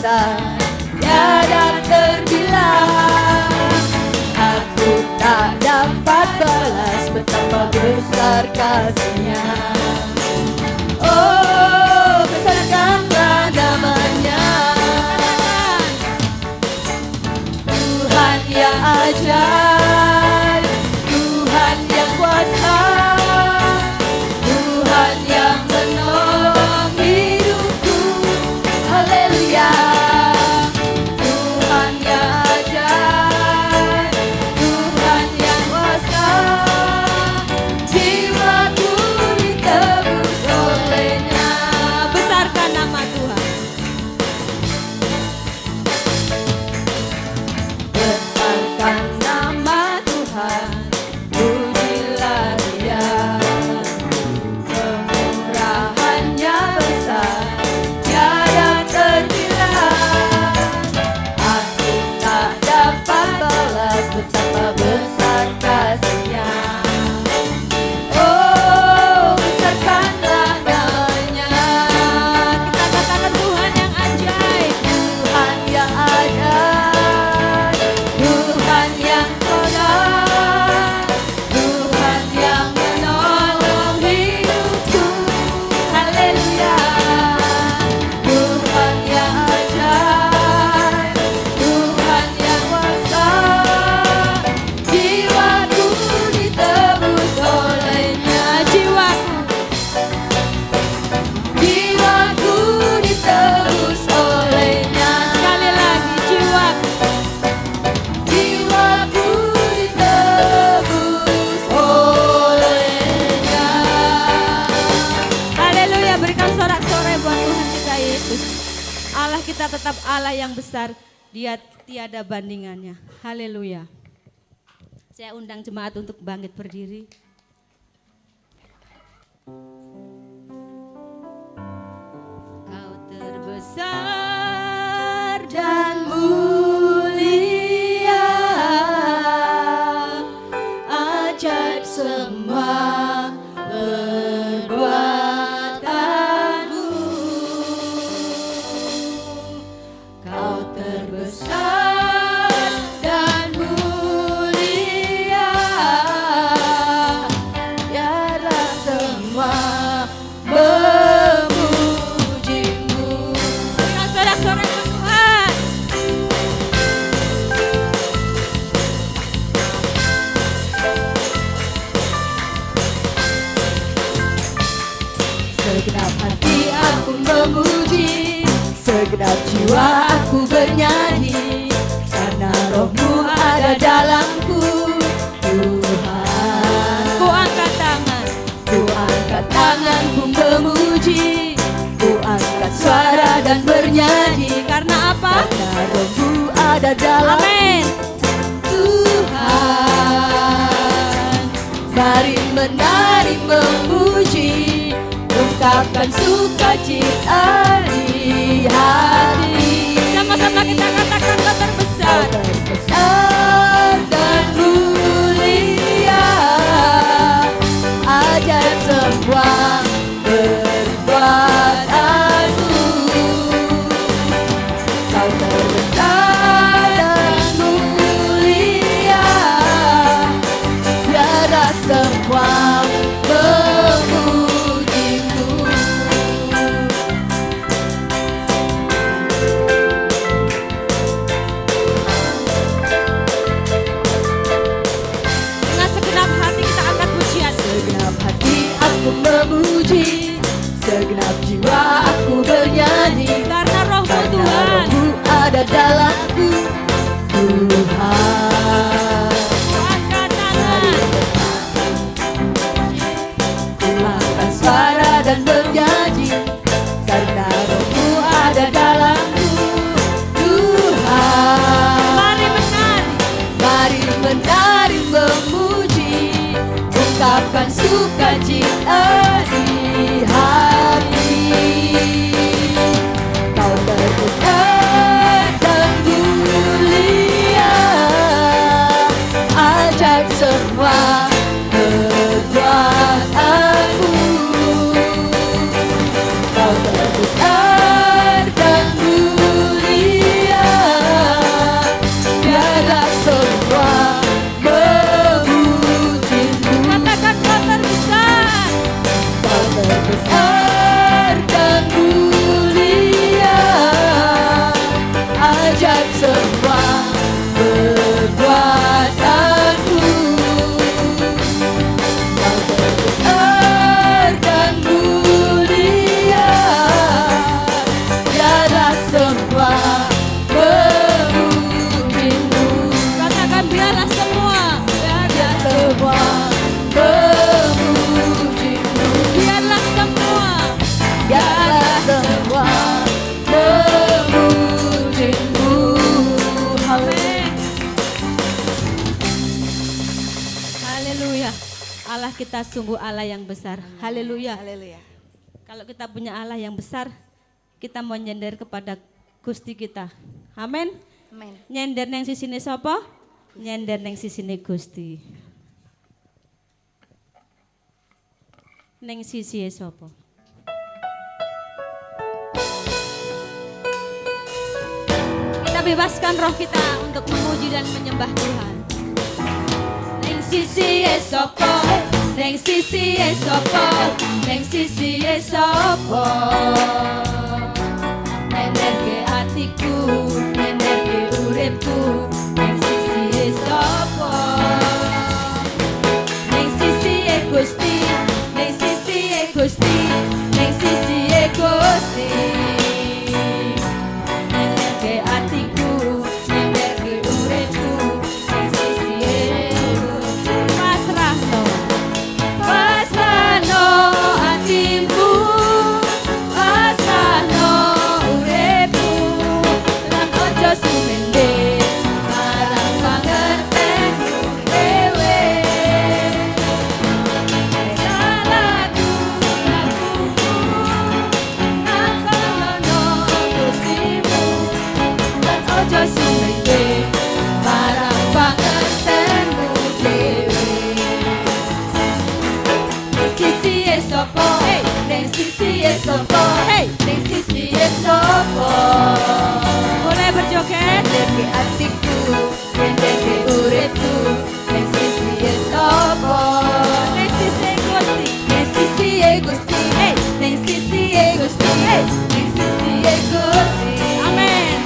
besar, tiada terbilang. Aku tak dapat balas betapa besar kasih-Nya. Oh, besarkanlah namanya, Tuhan yang ajaib, Tuhan yang kuasa, Tuhan yang menolong hidupku. Haleluya. Tuhan yang ajaib, Tuhan yang kuasa, jiwaku ditebus oleh-Nya. Besarkan nama Tuhan. Besarkan nama Tuhan, pujilah Dia. Kemurahan-Nya besar, tiada terbilang. Aku tak dapat balas betapa besar kasih-Nya. Oh, besarkanlah namanya. Kita katakan Tuhan yang ajaib, Tuhan yang ajaib, Tuhan yang tolong, Tuhan yang menolong hidupku. Haleluya. Tuhan yang ajaib, Tuhan yang kuasa, jiwaku ditebus oleh-Nya. Jiwaku ditebus oleh-Nya. Sekali lagi, jiwaku ditebus oleh-Nya. Haleluya, berikan sorak-sorai buat Tuhan kita Yesus. Allah kita tetap Allah yang besar, Dia tiada bandingannya. Haleluya. Saya undang jemaat untuk bangkit berdiri. Kau terbesar dan mulia, ajaib semua perbuatanmu. Kau terbesar dan mulia, biarlah semua memujimu. Berikan sorak-sorai buat Tuhan. Segenap hati aku memuji, segenap jiwa aku bernyanyi, karena Roh-Mu ada dalamku. Tuhan, ku angkat tangan, ku memuji, ku angkat suara dan bernyanyi. Karena apa? Karena Roh-Mu ada dalam. Amin. Tuhan, mari menari memuji, ungkapkan sukacita di hati. Sama-sama kita katakan Kau terbesar. Kau terbesar dan mulia, ajaib semua perbuatanmu. Kau terbesar dan mulia, biarlah semua memujimu. Dengan segenap hati kita angkat pujian. Segenap hati aku memuji, segenap jiwa aku bernyanyi, karena Roh-Mu Tuhan, Roh-Mu ada dalamku. Tuhan, ku angkat tangan, Allah kita sungguh Allah yang besar. Haleluya. Haleluya. Kalau kita punya Allah yang besar, kita mau nyender kepada Gusti kita. Amin. Amin. Nyender neng sisine sapa? Nyender neng sisine Gusti. Neng sisi sapa? Kita bebaskan roh kita untuk memuji dan menyembah Tuhan. Neng sisi sapa? Neng sisi sapa? Neng sisi sapa? Nenderke atiku, nenderke uripku. Neng sisi sapa? Neng sisi Gusti, neng sisi Gusti, neng sisi Gusti. Nenderke atiku, nenderke uripku. Neng sisi Gusti. Pasrahno, pasrahno atimu, pasrahno uripku. Lan ojo sumende marang pangertenmu dhewe. Salahku lakuku ngakono Gustimu. Lan ojo sumende marang pangertenmu dhewe. Sisi sapa? Hey, neng sisi sapa? Hey, neng sisi sapa? Mulai berjoget. Nenderke atiku, nenderke uripku. Neng sisi sapa? Neng sisi Gusti, neng sisi Gusti. Hey, neng sisi Gusti. Hey, neng sisi Gusti. Amin.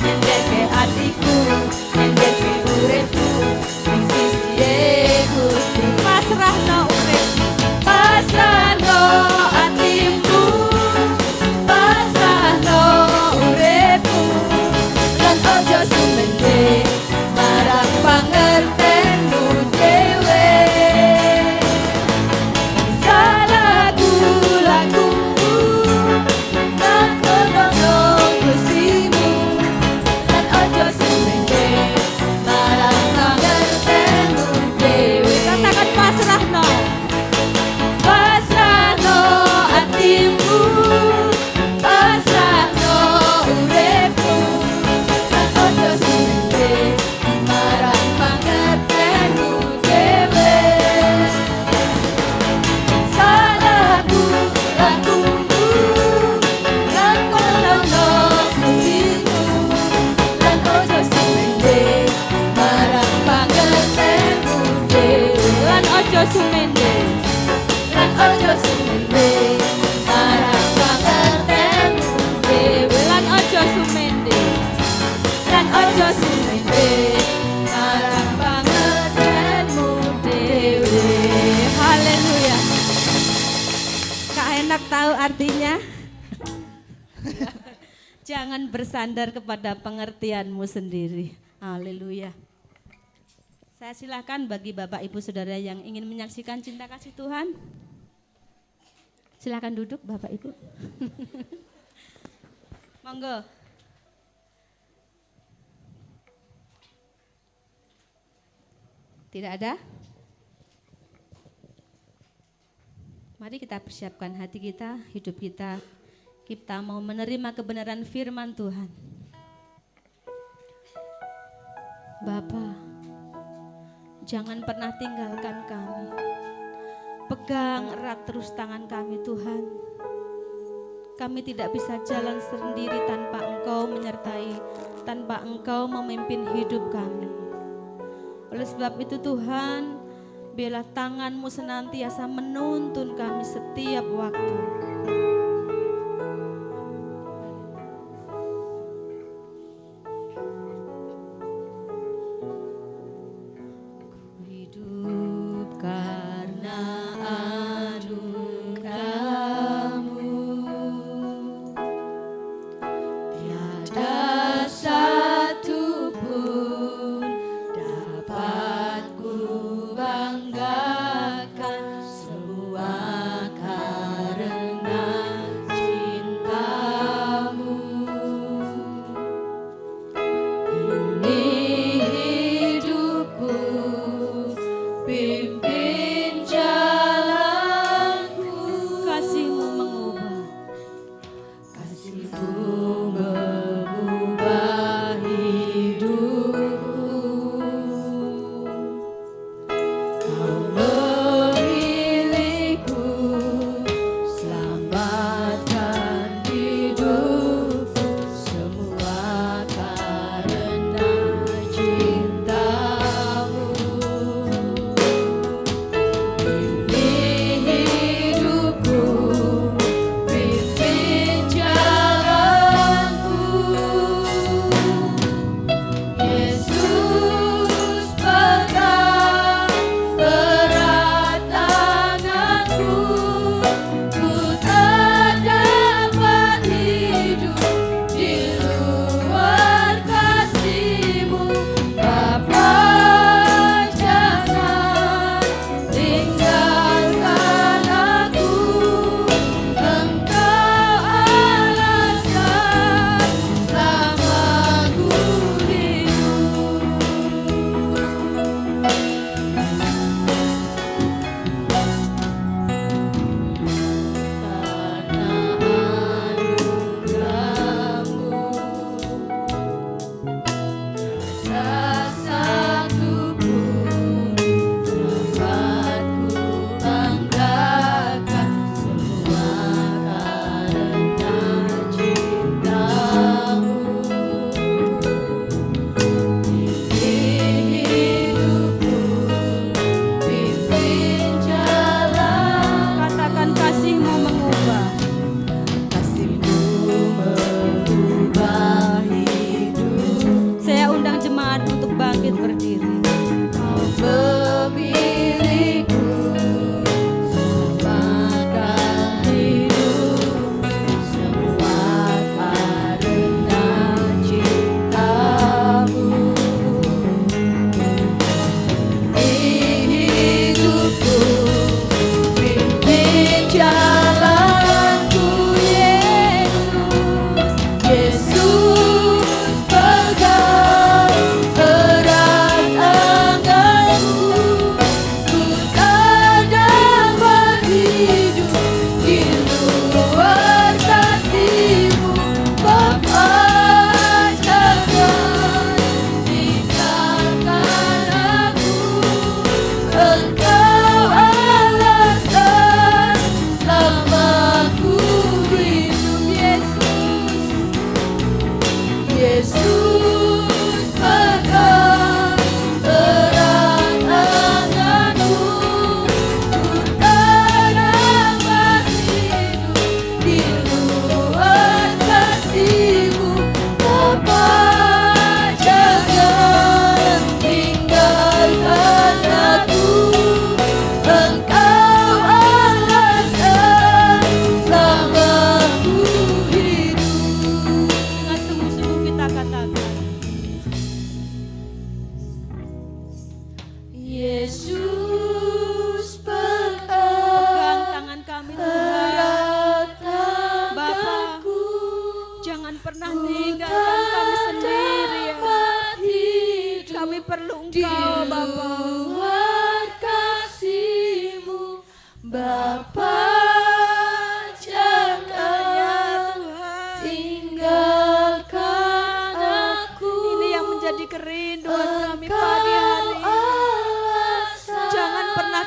Nenderke atiku, nenderke uripku. Neng sisi Gusti. Pasrahno uripku, pasrahno atimu, pasrahno uripku. Lan ojo sumende marang pangertenmu dhewe. Salahku lakuku ngakono Gustimu. Lan ojo sumende marang pangertenmu dhewe. Katakan pasrahno, pasrahno atimu, pasrahno uripku. Lan ojo sumende marang pangertenmu dhewe. Salahku lakuku ngakono Gustimu. Lan ojo sumende marang pangertenmu dhewe. Lan ojo sumende, lan ojo sumende marang pangertenmu dhewe. Lan ojo sumende, lan ojo sumende marang pangertenmu dhewe. Haleluya. Kak enak tahu artinya? Jangan bersandar kepada pengertianmu sendiri. Haleluya. Saya silakan bagi Bapak Ibu Saudara yang ingin menyaksikan cinta kasih Tuhan. Silakan duduk Bapak Ibu. Monggo. Tidak ada? Mari kita persiapkan hati kita, hidup kita. Kita mau menerima kebenaran firman Tuhan. Bapa, jangan pernah tinggalkan kami. Pegang erat terus tangan kami Tuhan. Kami tidak bisa jalan sendiri tanpa Engkau menyertai, tanpa Engkau memimpin hidup kami. Oleh sebab itu Tuhan, biarlah tangan-Mu senantiasa menuntun kami setiap waktu. Hidup karena anugerah-Mu, tiada satu pun dapat ku banggakan, semua karena cinta-Mu. Ini hidupku, pimpin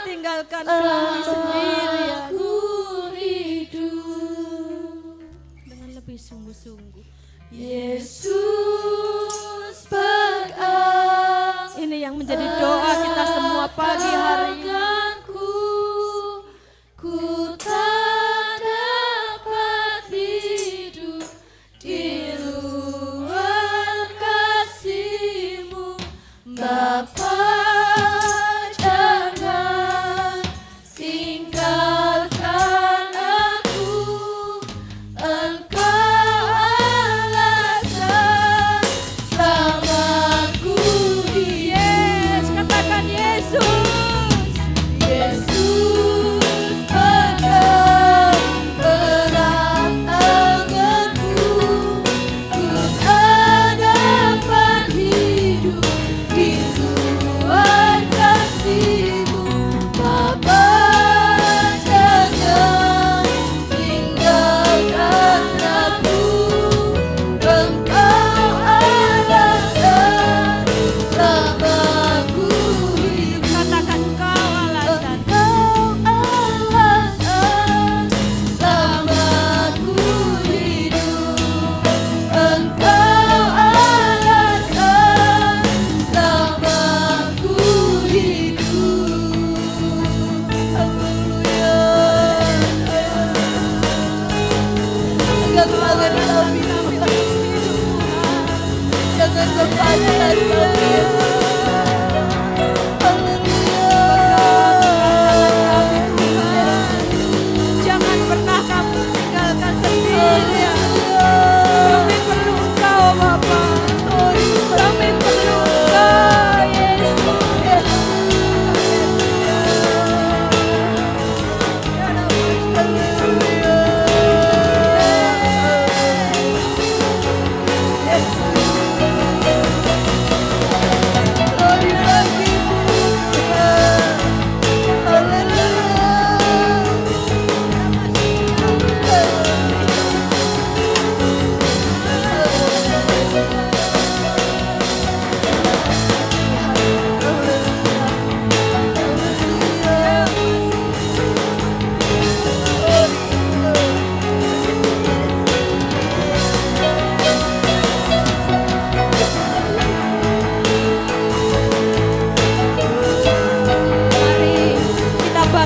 tinggalkan kami sendirian. Dengan lebih sungguh-sungguh. Yesus pegang. Ini yang menjadi doa kita semua pagi hari ini. Ku tak dapat hidup di luar kasih-Mu, Bapa. Jangan tinggalkan aku, Engkau alasan selamatku. Yes, katakan Yesus.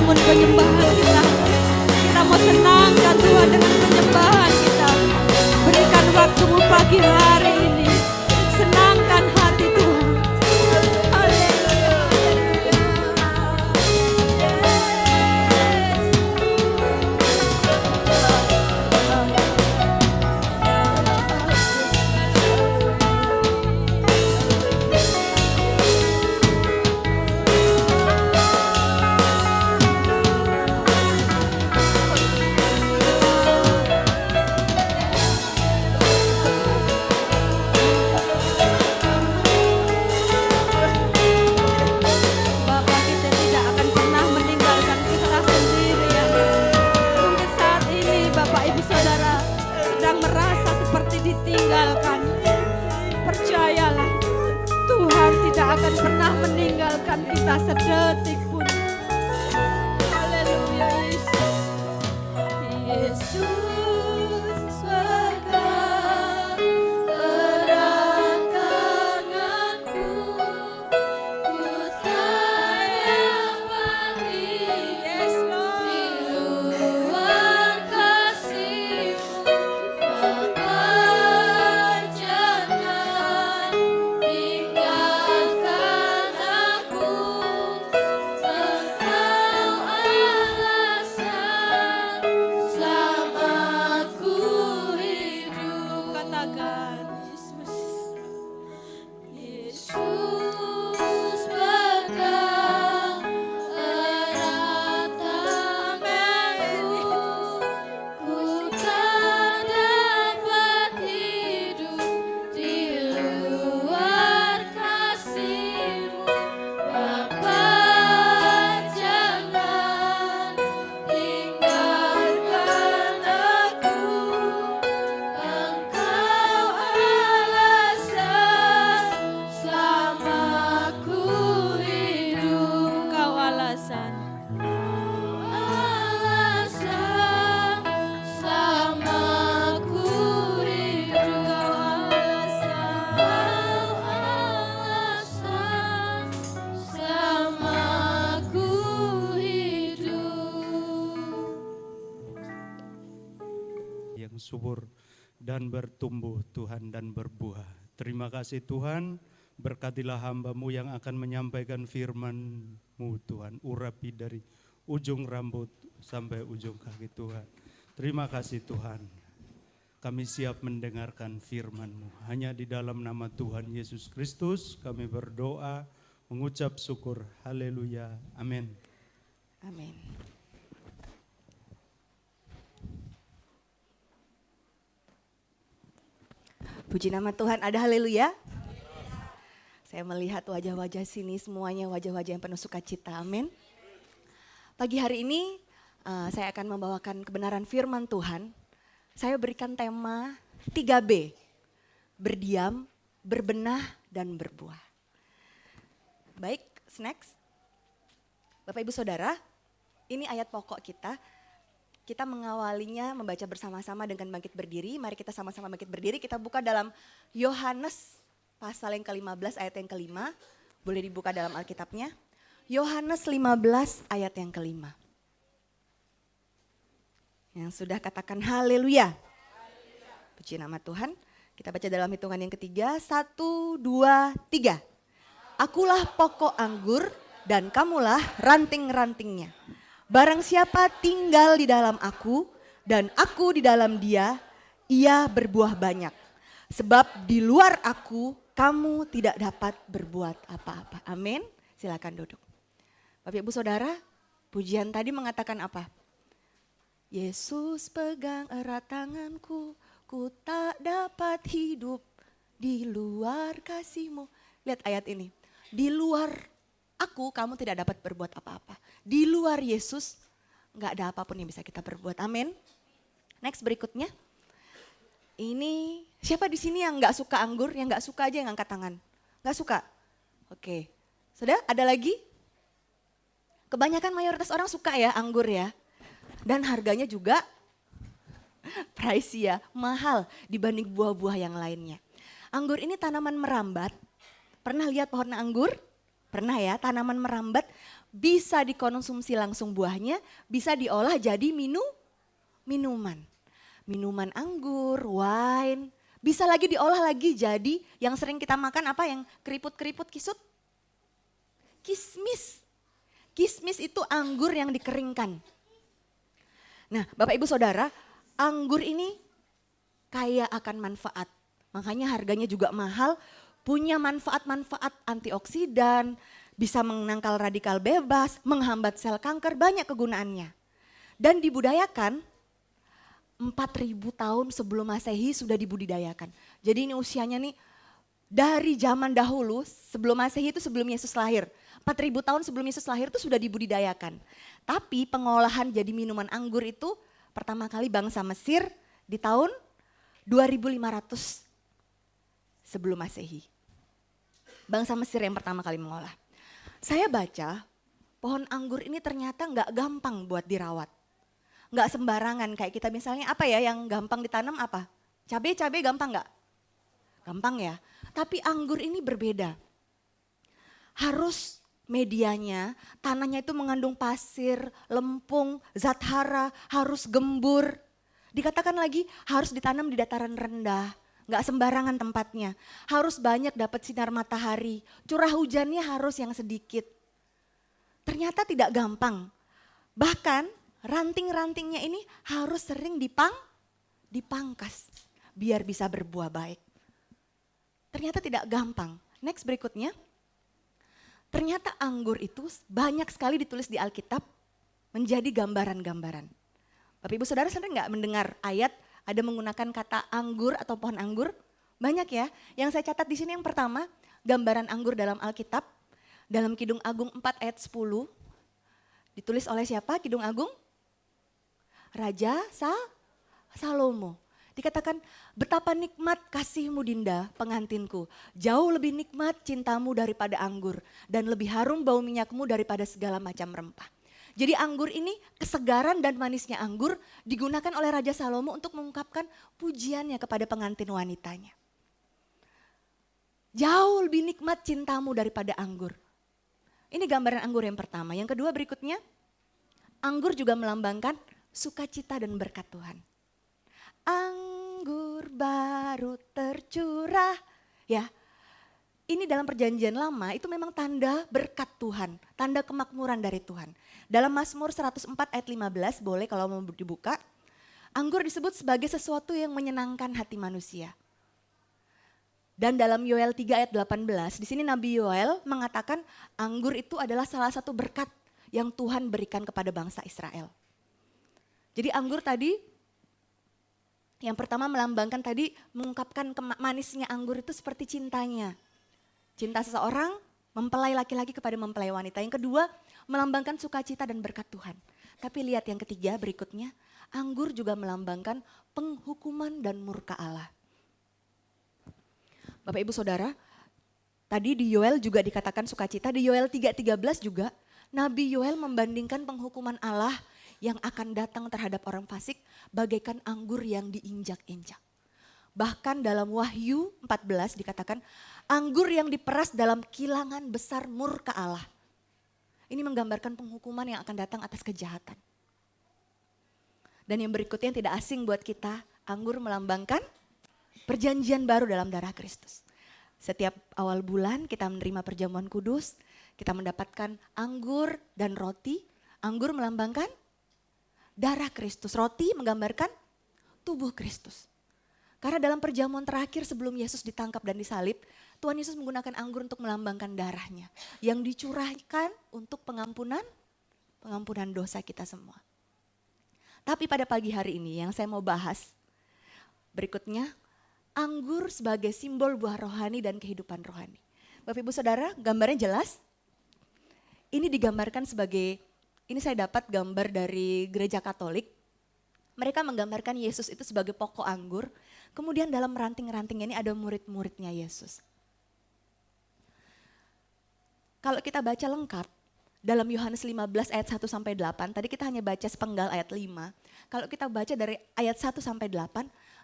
bangun penyembahan kita. Kita mau senangkan Tuhan dengan penyembahan kita. Berikan waktumu pagi hari ini. Senangkan hati Tuhan. Haleluya. Bapak, kita tidak akan pernah meninggalkan kita sendirian. Mungkin saat ini Bapak Ibu Saudara sedang merasa seperti ditinggalkan. Percayalah, Tuhan tidak akan pernah meninggalkan kita sedetik pun. Haleluya Yesus. Yesus pegang erat tanganku. Ku tak dapat hidup di luar kasih-Mu. Bapa, jangan tinggalkan aku. Engkau alasan selamaku hidup. Katakan Yesus. Yesus pegang erat tanganku. Ku tak dapat hidup di luar kasih-Mu. Bapa, jangan tinggalkan aku. Engkau alasan selamaku hidup. Engkau alasan. Alasan selamaku hidup. Alasan selamaku hidup. Yang subur dan bertumbuh Tuhan dan berbuah. Terima kasih Tuhan, berkatilah hamba-Mu yang akan menyampaikan firman-Mu Tuhan. Urapi dari ujung rambut sampai ujung kaki Tuhan. Terima kasih Tuhan, kami siap mendengarkan firman-Mu. Hanya di dalam nama Tuhan Yesus Kristus kami berdoa, mengucap syukur. Haleluya, amin. Amin. Puji nama Tuhan, ada haleluya. Saya melihat wajah-wajah sini semuanya wajah-wajah yang penuh sukacita, amin. Pagi hari ini saya akan membawakan kebenaran firman Tuhan. Saya berikan tema 3B, berdiam, berbenah, dan berbuah. Baik, next. Bapak Ibu Saudara, ini ayat pokok kita. Kita mengawalinya membaca bersama-sama dengan bangkit berdiri. Mari kita sama-sama bangkit berdiri. Kita buka dalam Yohanes pasal yang ke-15 ayat yang ke-5. Boleh dibuka dalam Alkitabnya. Yohanes 15 ayat yang ke-5. Yang sudah katakan haleluya. Puji nama Tuhan. Kita baca dalam hitungan yang ketiga. 1, 2, 3. Akulah pokok anggur dan kamulah ranting-rantingnya. Barang siapa tinggal di dalam aku dan aku di dalam dia, ia berbuah banyak. Sebab di luar aku kamu tidak dapat berbuat apa-apa. Amin. Silakan duduk. Bapak Ibu Saudara, pujian tadi mengatakan apa? Yesus pegang erat tanganku, ku tak dapat hidup di luar kasih-Mu. Lihat ayat ini. Di luar aku kamu tidak dapat berbuat apa-apa. Di luar Yesus nggak ada apapun yang bisa kita berbuat. Amin. Next berikutnya. Ini siapa di sini yang nggak suka anggur? Yang nggak suka aja yang angkat tangan. Nggak suka? Oke. Sudah ada lagi? Kebanyakan mayoritas orang suka ya anggur ya. Dan harganya juga pricey ya, mahal dibanding buah-buah yang lainnya. Anggur ini tanaman merambat. Pernah lihat pohon anggur? Pernah ya, tanaman merambat bisa dikonsumsi langsung buahnya, bisa diolah jadi minuman. Minuman anggur, wine, bisa lagi diolah lagi jadi yang sering kita makan apa yang keriput-keriput kisut? Kismis. Kismis itu anggur yang dikeringkan. Nah, Bapak Ibu Saudara, anggur ini kaya akan manfaat. Makanya harganya juga mahal, punya manfaat-manfaat antioksidan, bisa menangkal radikal bebas, menghambat sel kanker, banyak kegunaannya. Dan dibudayakan 4.000 tahun sebelum Masehi sudah dibudidayakan. Jadi ini usianya nih dari zaman dahulu, sebelum Masehi itu sebelum Yesus lahir. 4.000 tahun sebelum Yesus lahir itu sudah dibudidayakan. Tapi pengolahan jadi minuman anggur itu pertama kali bangsa Mesir di tahun 2500 sebelum Masehi. Bangsa Mesir yang pertama kali mengolah. Saya baca pohon anggur ini ternyata nggak gampang buat dirawat. Nggak sembarangan kayak kita misalnya apa ya yang gampang ditanam apa? Cabai gampang nggak? Gampang ya. Tapi anggur ini berbeda. Harus medianya, tanahnya itu mengandung pasir, lempung, zat hara, harus gembur. Dikatakan lagi harus ditanam di dataran rendah, nggak sembarangan tempatnya. Harus banyak dapat sinar matahari, curah hujannya harus yang sedikit. Ternyata tidak gampang. Bahkan ranting-rantingnya ini harus sering dipangkas biar bisa berbuah baik. Ternyata tidak gampang. Next berikutnya. Ternyata anggur itu banyak sekali ditulis di Alkitab menjadi gambaran-gambaran. Bapak Ibu Saudara sering nggak mendengar ayat ada menggunakan kata anggur atau pohon anggur? Banyak ya. Yang saya catat di sini yang pertama, gambaran anggur dalam Alkitab. Dalam Kidung Agung 4 ayat 10. Ditulis oleh siapa Kidung Agung? Raja Salomo. Dikatakan, betapa nikmat kasihmu Dinda, pengantinku. Jauh lebih nikmat cintamu daripada anggur. Dan lebih harum bau minyakmu daripada segala macam rempah. Jadi anggur ini, kesegaran dan manisnya anggur digunakan oleh Raja Salomo untuk mengungkapkan pujiannya kepada pengantin wanitanya. Jauh lebih nikmat cintamu daripada anggur. Ini gambaran anggur yang pertama. Yang kedua berikutnya, anggur juga melambangkan sukacita dan berkat Tuhan. Anggur baru tercurah. Ya, ini dalam perjanjian lama itu memang tanda berkat Tuhan, tanda kemakmuran dari Tuhan. Dalam Mazmur 104 ayat 15, boleh kalau mau dibuka, anggur disebut sebagai sesuatu yang menyenangkan hati manusia. Dan dalam Yoel 3 ayat 18, di sini Nabi Yoel mengatakan anggur itu adalah salah satu berkat yang Tuhan berikan kepada bangsa Israel. Jadi anggur tadi, yang pertama melambangkan tadi mengungkapkan manisnya anggur itu seperti cintanya. Cinta seseorang mempelai laki-laki kepada mempelai wanita. Yang kedua melambangkan sukacita dan berkat Tuhan. Tapi lihat yang ketiga berikutnya, anggur juga melambangkan penghukuman dan murka Allah. Bapak Ibu Saudara, tadi di Yoel juga dikatakan sukacita, di Yoel 3:13 juga Nabi Yoel membandingkan penghukuman Allah yang akan datang terhadap orang fasik bagaikan anggur yang diinjak-injak. Bahkan dalam Wahyu 14 dikatakan anggur yang diperas dalam kilangan besar murka Allah. Ini menggambarkan penghukuman yang akan datang atas kejahatan. Dan yang berikutnya yang tidak asing buat kita, anggur melambangkan perjanjian baru dalam darah Kristus. Setiap awal bulan kita menerima perjamuan kudus, kita mendapatkan anggur dan roti. Anggur melambangkan darah Kristus, roti menggambarkan tubuh Kristus. Karena dalam perjamuan terakhir sebelum Yesus ditangkap dan disalib, Tuhan Yesus menggunakan anggur untuk melambangkan darahnya yang dicurahkan untuk pengampunan dosa kita semua. Tapi pada pagi hari ini yang saya mau bahas berikutnya, anggur sebagai simbol buah rohani dan kehidupan rohani. Bapak Ibu Saudara, gambarnya jelas. Ini digambarkan sebagai, ini saya dapat gambar dari gereja Katolik. Mereka menggambarkan Yesus itu sebagai pokok anggur. Kemudian dalam ranting-ranting ini ada murid-muridnya Yesus. Kalau kita baca lengkap, dalam Yohanes 15 ayat 1-8, tadi kita hanya baca sepenggal ayat 5. Kalau kita baca dari ayat 1-8,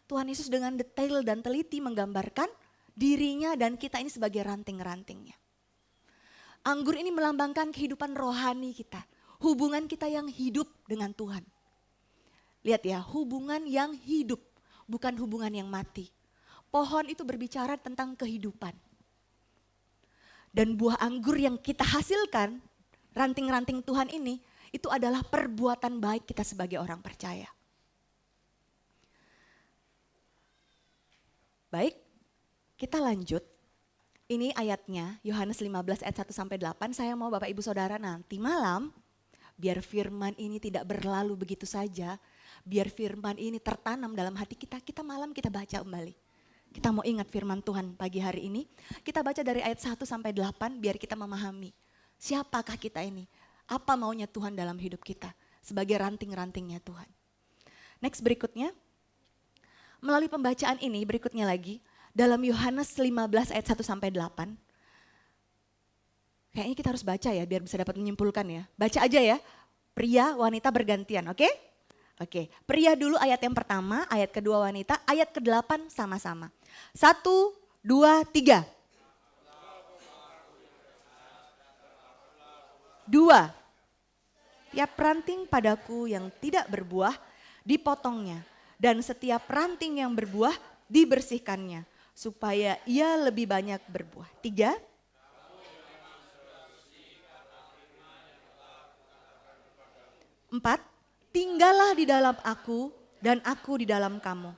Tuhan Yesus dengan detail dan teliti menggambarkan dirinya dan kita ini sebagai ranting-rantingnya. Anggur ini melambangkan kehidupan rohani kita. Hubungan kita yang hidup dengan Tuhan. Lihat ya, hubungan yang hidup, bukan hubungan yang mati. Pohon itu berbicara tentang kehidupan. Dan buah anggur yang kita hasilkan, ranting-ranting Tuhan ini, itu adalah perbuatan baik kita sebagai orang percaya. Baik, kita lanjut. Ini ayatnya, Yohanes 15 ayat 1-8. Saya mau Bapak Ibu Saudara nanti malam, biar firman ini tidak berlalu begitu saja, biar firman ini tertanam dalam hati kita, kita malam kita baca kembali. Kita mau ingat firman Tuhan pagi hari ini, kita baca dari ayat 1-8 biar kita memahami siapakah kita ini, apa maunya Tuhan dalam hidup kita sebagai ranting-rantingnya Tuhan. Next berikutnya, melalui pembacaan ini berikutnya lagi, dalam Yohanes 15 ayat 1-8, kayaknya kita harus baca ya biar bisa dapat menyimpulkan ya. Baca aja ya, pria wanita bergantian, oke? Oke, pria dulu ayat yang pertama, ayat kedua wanita, ayat ke-8 sama-sama. 1, 2, 3. 2. Tiap ranting padaku yang tidak berbuah dipotongnya, dan setiap ranting yang berbuah dibersihkannya, supaya ia lebih banyak berbuah. 3. Empat, tinggallah di dalam aku dan aku di dalam kamu.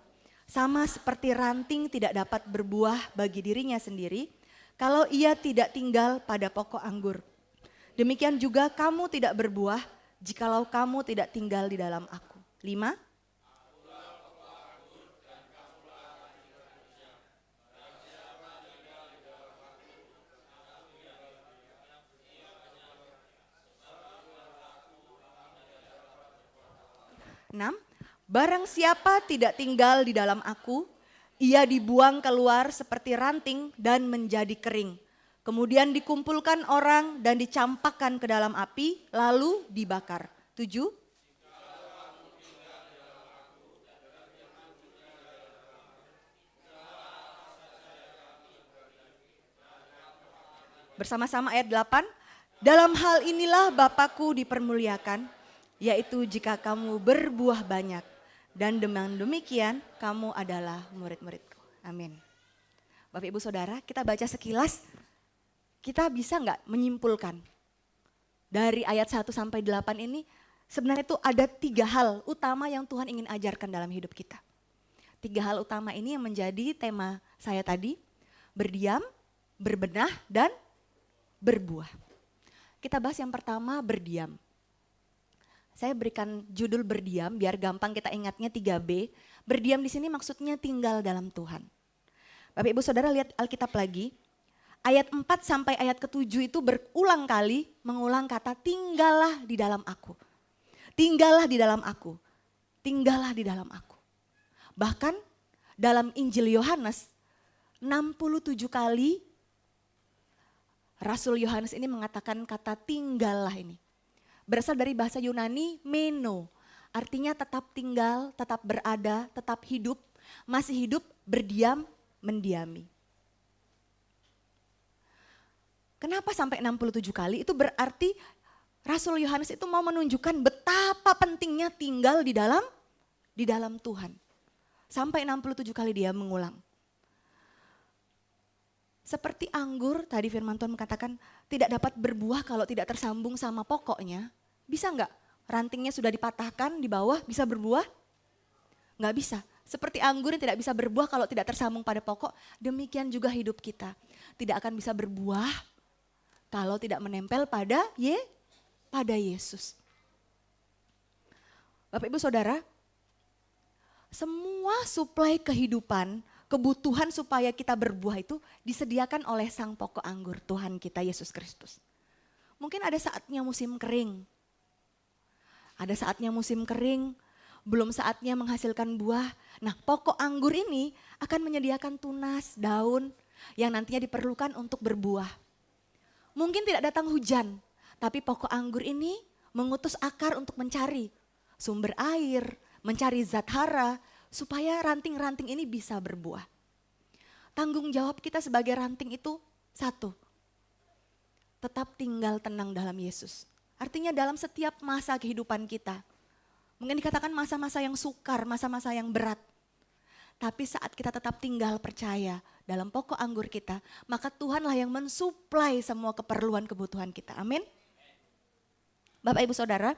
Sama seperti ranting tidak dapat berbuah bagi dirinya sendiri kalau ia tidak tinggal pada pokok anggur. Demikian juga kamu tidak berbuah jikalau kamu tidak tinggal di dalam aku. 5. Barang siapa tidak tinggal di dalam aku, ia dibuang keluar seperti ranting dan menjadi kering. Kemudian dikumpulkan orang dan dicampakkan ke dalam api, lalu dibakar. 7. Bersama-sama ayat 8. Dalam hal inilah Bapakku dipermuliakan, yaitu jika kamu berbuah banyak, dan dengan demikian kamu adalah murid-muridku. Amin. Bapak Ibu Saudara, kita baca sekilas, kita bisa nggak menyimpulkan dari ayat 1-8 ini, sebenarnya itu ada 3 hal utama yang Tuhan ingin ajarkan dalam hidup kita. 3 hal utama ini yang menjadi tema saya tadi, berdiam, berbenah, dan berbuah. Kita bahas yang pertama, berdiam. Saya berikan judul berdiam biar gampang kita ingatnya 3B. Berdiam di sini maksudnya tinggal dalam Tuhan. Bapak Ibu Saudara lihat Alkitab lagi. Ayat 4 sampai ayat ke-7 itu berulang kali mengulang kata tinggallah di dalam aku. Tinggallah di dalam aku. Tinggallah di dalam aku. Bahkan dalam Injil Yohanes 67 kali Rasul Yohanes ini mengatakan kata tinggallah ini. Berasal dari bahasa Yunani meno, artinya tetap tinggal, tetap berada, tetap hidup, masih hidup, berdiam, mendiami. Kenapa sampai 67 kali? Itu berarti Rasul Yohanes itu mau menunjukkan betapa pentingnya tinggal di dalam Tuhan. Sampai 67 kali dia mengulang. Seperti anggur, tadi firman Tuhan mengatakan tidak dapat berbuah kalau tidak tersambung sama pokoknya. Bisa enggak? Rantingnya sudah dipatahkan di bawah, bisa berbuah? Enggak bisa. Seperti anggur yang tidak bisa berbuah kalau tidak tersambung pada pokok, demikian juga hidup kita. Tidak akan bisa berbuah kalau tidak menempel pada Yesus. Bapak Ibu Saudara, semua suplai kehidupan, kebutuhan supaya kita berbuah itu disediakan oleh sang pokok anggur Tuhan kita Yesus Kristus. Mungkin ada saatnya musim kering. Ada saatnya musim kering, belum saatnya menghasilkan buah. Nah, pokok anggur ini akan menyediakan tunas, daun yang nantinya diperlukan untuk berbuah. Mungkin tidak datang hujan, tapi pokok anggur ini mengutus akar untuk mencari sumber air, mencari zat hara, supaya ranting-ranting ini bisa berbuah. Tanggung jawab kita sebagai ranting itu satu, tetap tinggal tenang dalam Yesus. Artinya dalam setiap masa kehidupan kita, mungkin dikatakan masa-masa yang sukar, masa-masa yang berat. Tapi saat kita tetap tinggal percaya dalam pokok anggur kita, maka Tuhanlah yang mensuplai semua keperluan kebutuhan kita. Amin. Bapak Ibu Saudara,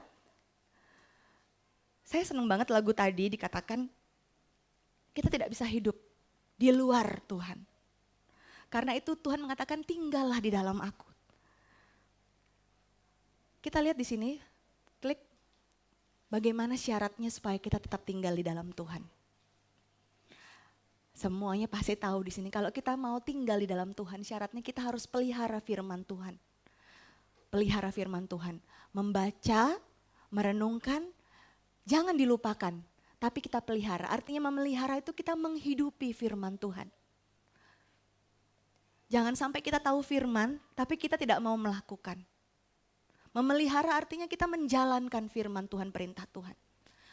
saya senang banget lagu tadi dikatakan kita tidak bisa hidup di luar Tuhan. Karena itu Tuhan mengatakan tinggallah di dalam aku. Kita lihat di sini, klik bagaimana syaratnya supaya kita tetap tinggal di dalam Tuhan. Semuanya pasti tahu di sini kalau kita mau tinggal di dalam Tuhan, syaratnya kita harus pelihara firman Tuhan. Pelihara firman Tuhan, membaca, merenungkan, jangan dilupakan, tapi kita pelihara. Artinya memelihara itu kita menghidupi firman Tuhan. Jangan sampai kita tahu firman, tapi kita tidak mau melakukan. Memelihara artinya kita menjalankan firman Tuhan, perintah Tuhan.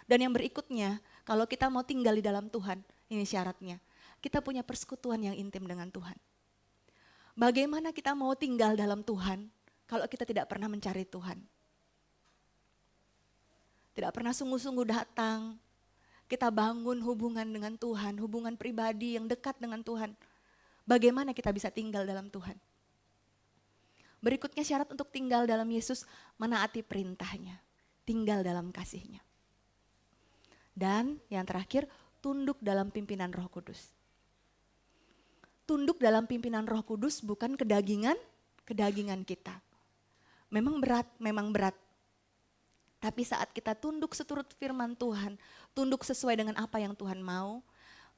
Dan yang berikutnya, kalau kita mau tinggal di dalam Tuhan, ini syaratnya. Kita punya persekutuan yang intim dengan Tuhan. Bagaimana kita mau tinggal dalam Tuhan kalau kita tidak pernah mencari Tuhan? Tidak pernah sungguh-sungguh datang, kita bangun hubungan dengan Tuhan, hubungan pribadi yang dekat dengan Tuhan. Bagaimana kita bisa tinggal dalam Tuhan? Berikutnya syarat untuk tinggal dalam Yesus, menaati perintahnya, tinggal dalam kasih-Nya. Dan yang terakhir, tunduk dalam pimpinan Roh Kudus. Tunduk dalam pimpinan Roh Kudus bukan kedagingan kita. Memang berat. Tapi saat kita tunduk seturut firman Tuhan, tunduk sesuai dengan apa yang Tuhan mau,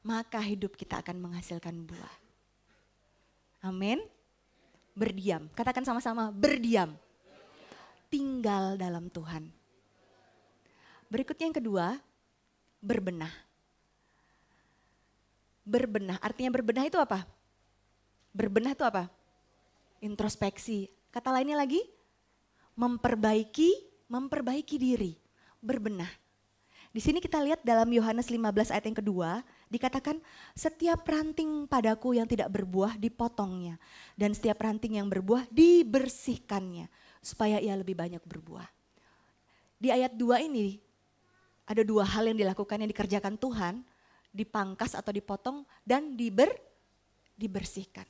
maka hidup kita akan menghasilkan buah. Amin. Berdiam, katakan sama-sama, berdiam. Tinggal dalam Tuhan. Berikutnya yang kedua, berbenah. Berbenah, artinya berbenah itu apa? Berbenah itu apa? Introspeksi. Kata lainnya lagi, memperbaiki diri, berbenah. Di sini kita lihat dalam Yohanes 15 ayat yang kedua, dikatakan setiap ranting padaku yang tidak berbuah dipotongnya. Dan setiap ranting yang berbuah dibersihkannya supaya ia lebih banyak berbuah. Di ayat 2 ini ada dua hal yang dilakukan, yang dikerjakan Tuhan, dipangkas atau dipotong dan dibersihkan.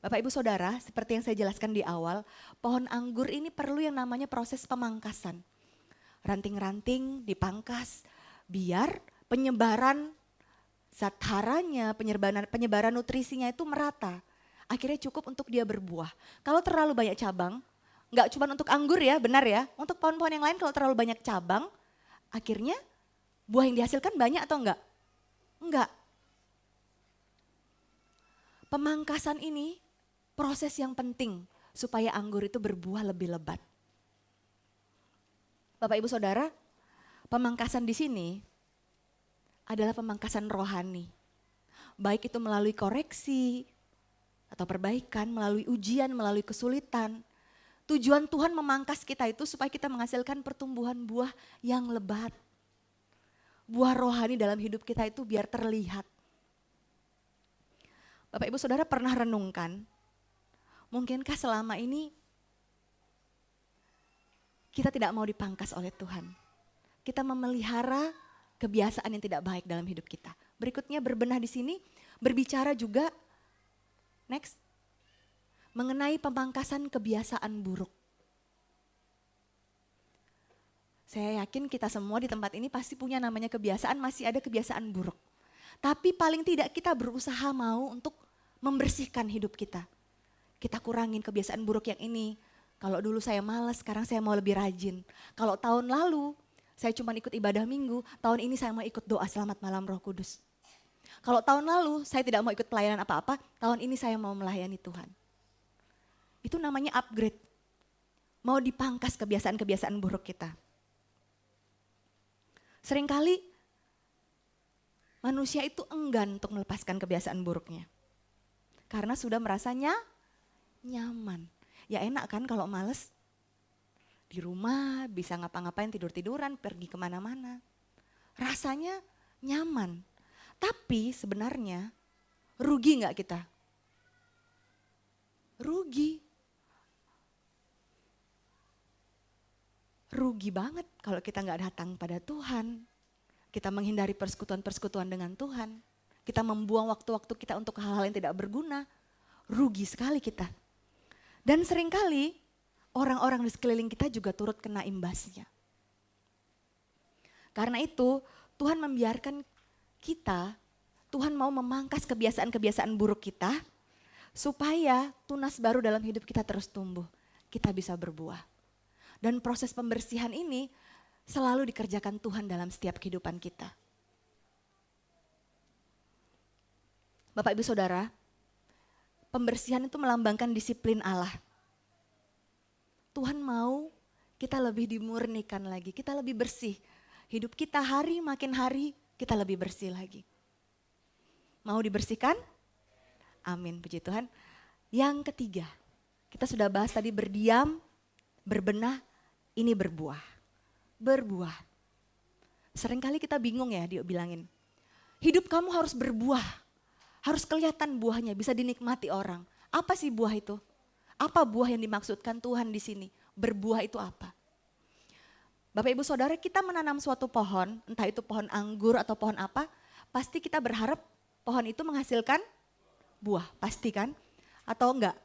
Bapak Ibu Saudara, seperti yang saya jelaskan di awal, pohon anggur ini perlu yang namanya proses pemangkasan. Ranting-ranting dipangkas biar penyebaran zat haranya, penyebaran nutrisinya itu merata. Akhirnya cukup untuk dia berbuah. Kalau terlalu banyak cabang, nggak cuma untuk anggur ya, benar ya. Untuk pohon-pohon yang lain kalau terlalu banyak cabang, akhirnya buah yang dihasilkan banyak atau enggak? Enggak. Pemangkasan ini proses yang penting supaya anggur itu berbuah lebih lebat. Bapak Ibu Saudara, pemangkasan di sini adalah pemangkasan rohani. Baik itu melalui koreksi atau perbaikan, melalui ujian, melalui kesulitan. Tujuan Tuhan memangkas kita itu supaya kita menghasilkan pertumbuhan buah yang lebat. Buah rohani dalam hidup kita itu biar terlihat. Bapak Ibu Saudara pernah renungkan, mungkinkah selama ini kita tidak mau dipangkas oleh Tuhan. Kita memelihara kebiasaan yang tidak baik dalam hidup kita. Berikutnya berbenah di sini berbicara juga, next, mengenai pemangkasan kebiasaan buruk. Saya yakin kita semua di tempat ini pasti punya namanya kebiasaan, masih ada kebiasaan buruk. Tapi paling tidak kita berusaha mau untuk membersihkan hidup kita. Kita kurangin kebiasaan buruk yang ini. Kalau dulu saya malas, sekarang saya mau lebih rajin. Kalau tahun lalu saya cuma ikut ibadah minggu, tahun ini saya mau ikut doa selamat malam Roh Kudus. Kalau tahun lalu saya tidak mau ikut pelayanan apa-apa, tahun ini saya mau melayani Tuhan. Itu namanya upgrade. Mau dipangkas kebiasaan-kebiasaan buruk kita. Seringkali manusia itu enggan untuk melepaskan kebiasaan buruknya. Karena sudah merasanya nyaman. Ya enak kan kalau males, di rumah bisa ngapa-ngapain, tidur-tiduran, pergi kemana-mana. Rasanya nyaman, tapi sebenarnya rugi nggak kita? Rugi. rugi banget kalau kita nggak datang pada Tuhan. Kita menghindari persekutuan-persekutuan dengan Tuhan. Kita membuang waktu-waktu kita untuk hal-hal yang tidak berguna. Rugi sekali kita. Dan seringkali orang-orang di sekeliling kita juga turut kena imbasnya. Karena itu Tuhan membiarkan kita, Tuhan mau memangkas kebiasaan-kebiasaan buruk kita supaya tunas baru dalam hidup kita terus tumbuh. Kita bisa berbuah. Dan proses pembersihan ini selalu dikerjakan Tuhan dalam setiap kehidupan kita. Bapak Ibu Saudara, pembersihan itu melambangkan disiplin Allah. Tuhan mau kita lebih dimurnikan lagi, kita lebih bersih. Hidup kita hari makin hari kita lebih bersih lagi. Mau dibersihkan? Amin, puji Tuhan. Yang ketiga, kita sudah bahas tadi berdiam, berbenah, ini berbuah. Berbuah. Seringkali kita bingung ya dia bilangin, hidup kamu harus berbuah. Harus kelihatan buahnya, bisa dinikmati orang. Apa sih buah itu? Apa buah yang dimaksudkan Tuhan di sini? Berbuah itu apa? Bapak Ibu Saudara, kita menanam suatu pohon, entah itu pohon anggur atau pohon apa, pasti kita berharap pohon itu menghasilkan buah, pasti kan? Atau enggak?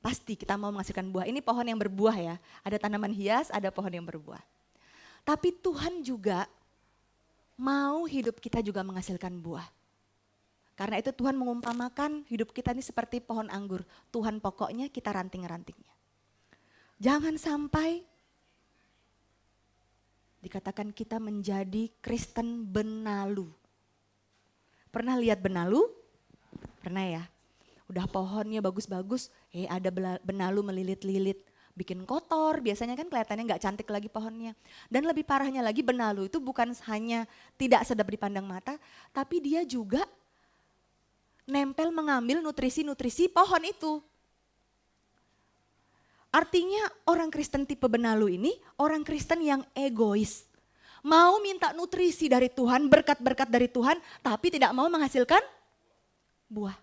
Pasti kita mau menghasilkan buah. Ini pohon yang berbuah ya, ada tanaman hias, ada pohon yang berbuah. Tapi Tuhan juga mau hidup kita juga menghasilkan buah. Karena itu Tuhan mengumpamakan hidup kita ini seperti pohon anggur. Tuhan pokoknya, kita ranting-rantingnya. Jangan sampai dikatakan kita menjadi Kristen benalu. Pernah lihat benalu? Pernah ya? Udah pohonnya bagus-bagus, ada benalu melilit-lilit. Bikin kotor, biasanya kan kelihatannya gak cantik lagi pohonnya. Dan lebih parahnya lagi benalu itu bukan hanya tidak sedap dipandang mata, tapi dia juga nempel mengambil nutrisi-nutrisi pohon itu. Artinya orang Kristen tipe benalu ini orang Kristen yang egois. Mau minta nutrisi dari Tuhan, berkat-berkat dari Tuhan, tapi tidak mau menghasilkan buah.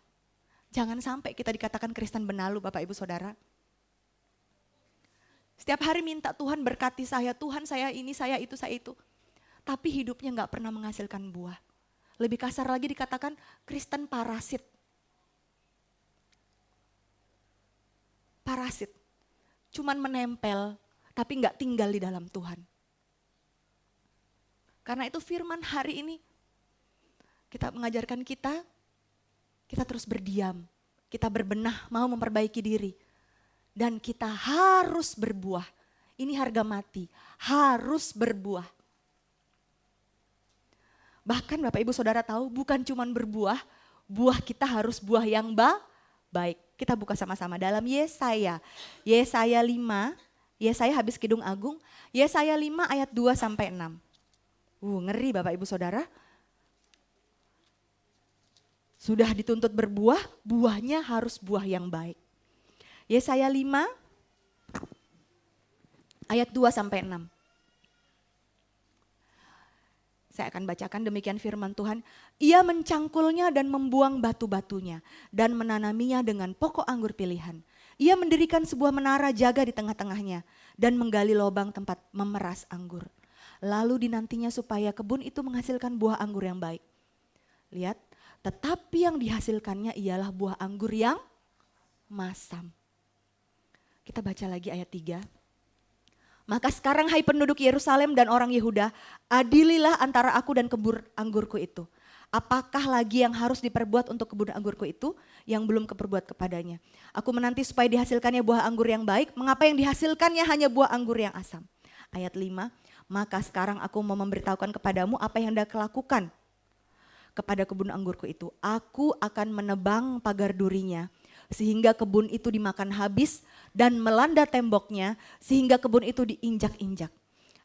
Jangan sampai kita dikatakan Kristen benalu Bapak Ibu Saudara. Setiap hari minta Tuhan berkati saya, Tuhan saya ini, saya itu, saya itu. Tapi hidupnya gak pernah menghasilkan buah. Lebih kasar lagi dikatakan Kristen parasit. Parasit. Cuman menempel tapi gak tinggal di dalam Tuhan. Karena itu firman hari ini kita mengajarkan kita terus berdiam. Kita berbenah mau memperbaiki diri. Dan kita harus berbuah. Ini harga mati, harus berbuah. Bahkan Bapak Ibu Saudara tahu bukan cuma berbuah, buah kita harus buah yang baik. Kita buka sama-sama dalam Yesaya 5, Yesaya habis Kidung Agung, Yesaya 5 ayat 2 sampai 6. Ngeri Bapak Ibu Saudara. Sudah dituntut berbuah, buahnya harus buah yang baik. Yesaya 5 ayat 2 sampai 6. Saya akan bacakan demikian firman Tuhan. Ia mencangkulnya dan membuang batu-batunya dan menanaminya dengan pokok anggur pilihan. Ia mendirikan sebuah menara jaga di tengah-tengahnya dan menggali lubang tempat memeras anggur. Lalu dinantinya supaya kebun itu menghasilkan buah anggur yang baik. Lihat, tetapi yang dihasilkannya ialah buah anggur yang masam. Kita baca lagi ayat 3. Maka sekarang hai penduduk Yerusalem dan orang Yehuda, adililah antara aku dan kebun anggurku itu. Apakah lagi yang harus diperbuat untuk kebun anggurku itu yang belum keperbuat kepadanya? Aku menanti supaya dihasilkannya buah anggur yang baik, mengapa yang dihasilkannya hanya buah anggur yang asam? Ayat 5, maka sekarang aku mau memberitahukan kepadamu apa yang hendak lakukan kepada kebun anggurku itu. Aku akan menebang pagar durinya sehingga kebun itu dimakan habis dan melanda temboknya sehingga kebun itu diinjak-injak.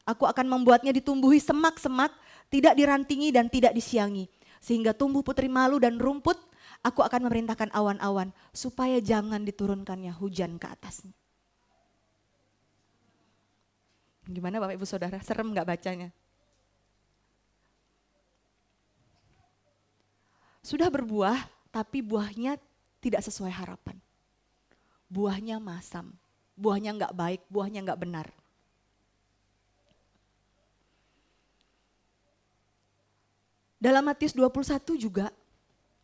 Aku akan membuatnya ditumbuhi semak-semak, tidak dirantingi dan tidak disiangi. Sehingga tumbuh putri malu dan rumput, aku akan memerintahkan awan-awan supaya jangan diturunkannya hujan ke atasnya. Gimana Bapak Ibu Saudara, serem gak bacanya? Sudah berbuah tapi buahnya tidak sesuai harapan. Buahnya masam, buahnya gak baik, buahnya gak benar. Dalam Matius 21 juga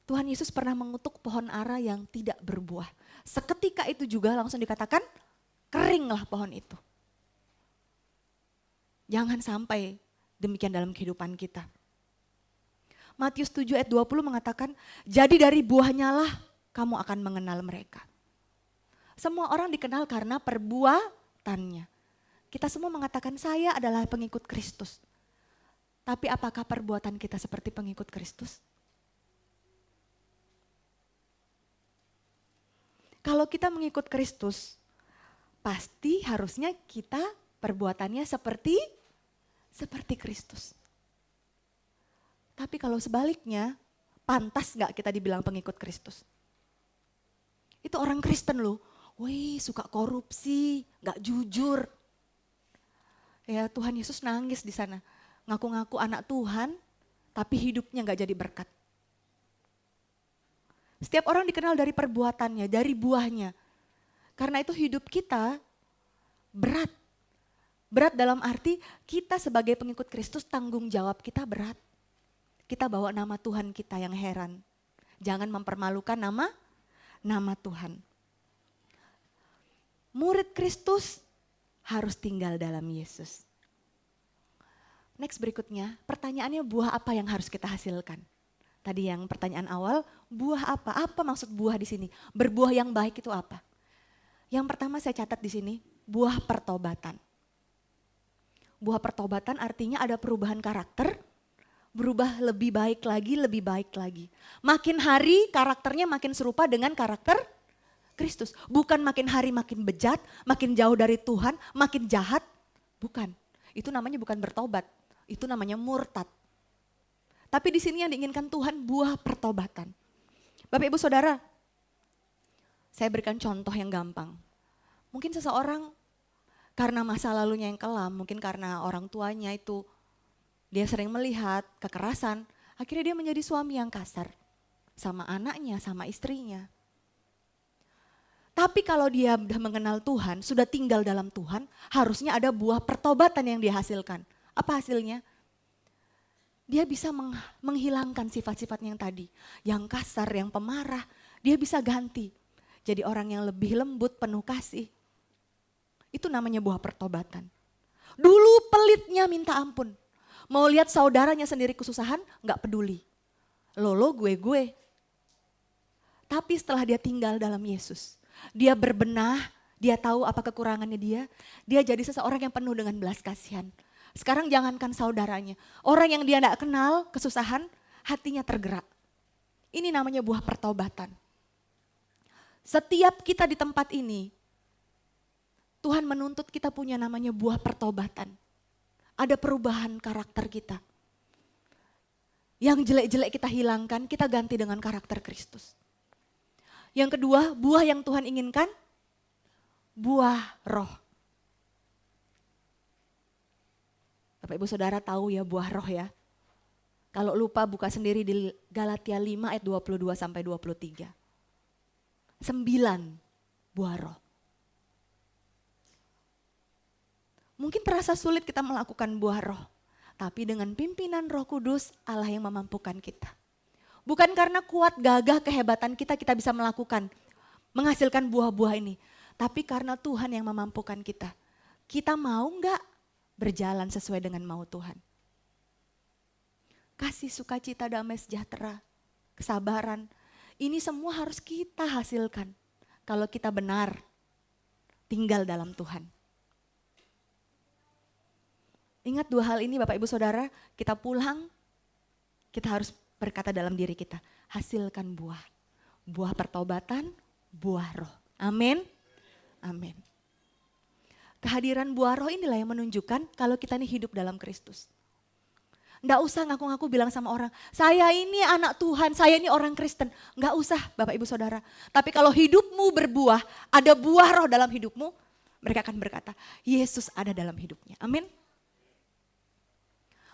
Tuhan Yesus pernah mengutuk pohon ara yang tidak berbuah. Seketika itu juga langsung dikatakan keringlah pohon itu. Jangan sampai demikian dalam kehidupan kita. Matius 7 ayat 20 mengatakan, jadi dari buahnya lah kamu akan mengenal mereka. Semua orang dikenal karena perbuatannya. Kita semua mengatakan saya adalah pengikut Kristus. Tapi apakah perbuatan kita seperti pengikut Kristus? Kalau kita mengikut Kristus, pasti harusnya kita perbuatannya seperti Kristus. Tapi kalau sebaliknya, pantas gak kita dibilang pengikut Kristus? Itu orang Kristen loh, wih suka korupsi, gak jujur. Ya Tuhan Yesus nangis di sana, ngaku-ngaku anak Tuhan, tapi hidupnya gak jadi berkat. Setiap orang dikenal dari perbuatannya, dari buahnya. Karena itu hidup kita berat. Berat dalam arti kita sebagai pengikut Kristus tanggung jawab kita berat. Kita bawa nama Tuhan kita yang heran. Jangan mempermalukan nama Tuhan. Murid Kristus harus tinggal dalam Yesus. Next berikutnya, pertanyaannya buah apa yang harus kita hasilkan? Tadi yang pertanyaan awal, buah apa? Apa maksud buah di sini? Berbuah yang baik itu apa? Yang pertama saya catat di sini, buah pertobatan. Buah pertobatan artinya ada perubahan karakter, berubah lebih baik lagi, lebih baik lagi. Makin hari karakternya makin serupa dengan karakter Kristus. Bukan makin hari makin bejat, makin jauh dari Tuhan, makin jahat. Bukan, itu namanya bukan bertobat, itu namanya murtad. Tapi di sini yang diinginkan Tuhan buah pertobatan. Bapak Ibu Saudara, saya berikan contoh yang gampang. Mungkin seseorang karena masa lalunya yang kelam, mungkin karena orang tuanya itu dia sering melihat kekerasan, akhirnya dia menjadi suami yang kasar sama anaknya, sama istrinya. Tapi kalau dia sudah mengenal Tuhan, sudah tinggal dalam Tuhan, harusnya ada buah pertobatan yang dihasilkan. Apa hasilnya? Dia bisa menghilangkan sifat-sifatnya yang tadi, yang kasar, yang pemarah, dia bisa ganti. Jadi orang yang lebih lembut, penuh kasih. Itu namanya buah pertobatan. Dulu pelitnya minta ampun. Mau lihat saudaranya sendiri kesusahan, gak peduli. Lo gue. Tapi setelah dia tinggal dalam Yesus, dia berbenah, dia tahu apa kekurangannya dia jadi seseorang yang penuh dengan belas kasihan. Sekarang jangankan saudaranya, orang yang dia gak kenal kesusahan, hatinya tergerak. Ini namanya buah pertobatan. Setiap kita di tempat ini, Tuhan menuntut kita punya namanya buah pertobatan. Ada perubahan karakter kita. Yang jelek-jelek kita hilangkan, kita ganti dengan karakter Kristus. Yang kedua, buah yang Tuhan inginkan, buah roh. Bapak Ibu Saudara tahu ya buah roh ya. Kalau lupa buka sendiri di Galatia 5 ayat 22 sampai 23. 9 buah roh. Mungkin terasa sulit kita melakukan buah roh, tapi dengan pimpinan Roh Kudus Allah yang memampukan kita. Bukan karena kuat gagah kehebatan kita bisa melakukan, menghasilkan buah-buah ini. Tapi karena Tuhan yang memampukan kita. Kita mau enggak berjalan sesuai dengan mau Tuhan? Kasih, sukacita, damai, sejahtera, kesabaran. Ini semua harus kita hasilkan. Kalau kita benar tinggal dalam Tuhan. Ingat dua hal ini Bapak Ibu Saudara, kita pulang, kita harus berkata dalam diri kita, hasilkan buah. Buah pertobatan, buah roh. Amin. Amin. Kehadiran buah roh inilah yang menunjukkan kalau kita ini hidup dalam Kristus. Nggak usah ngaku-ngaku bilang sama orang, saya ini anak Tuhan, saya ini orang Kristen. Nggak usah Bapak Ibu Saudara. Tapi kalau hidupmu berbuah, ada buah roh dalam hidupmu, mereka akan berkata, Yesus ada dalam hidupnya. Amin.